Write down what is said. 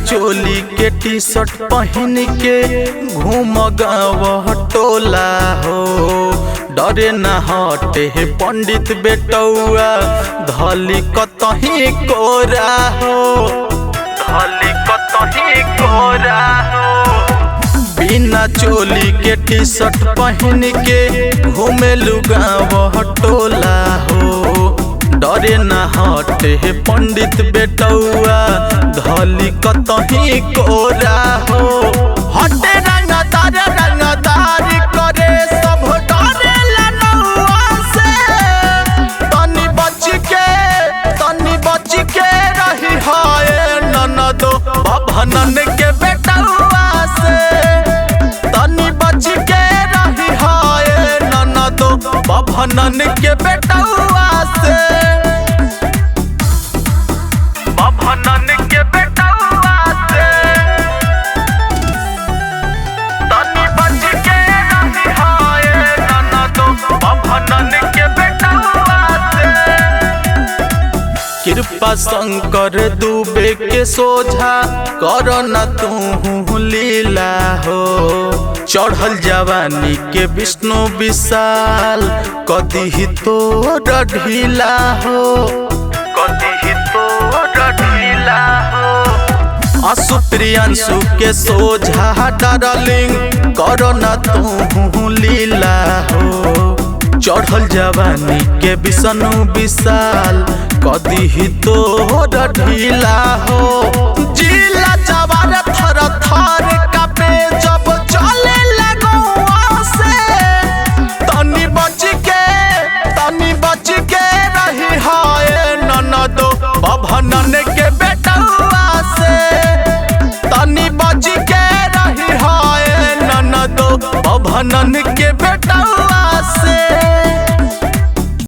चोली के T shirt पहन के घूम गाँव टोला हो। डरे न हटे हे पंडित बेटौआ धली कतही कोरा हो, धली कतही कोरा हो। बिना चोली के टी शर्ट पहन के घूमे गाँव टोला हो। डरे न हटे हे पंडित बेटौआ धली कतही कोरा हो। हटे रंगदार करे सब डरे लनौआ से। तनी बच के रही हाय ननदो भनन के बेटौआ से। तनी बच के रही हाय ननदो भनन के बेटौआ से। भनन के बेटौआ से। तनी बच के रही हाय ननदो भनन के बेटौआ से। कृपा शंकर दुबे के सोझा कर न तू लीला हो। चढ़ल जवानी के विष्णु विशाल कदी तोर ढीला हो, कदी तोर ढीला हो। आशु प्रियांशु के सोझा डार्लिंग कर न तू लीला हो। चढ़ल जवानी के विष्णु विशाल कदी तोर ढीला हो। जिला जवार थर थर कापे जब चले लगौआ से। तनी बच के रही हाय ननदो भनन के बेटौआ से। तनी बच के रही हाय ननदो भनन के बेटौआ से।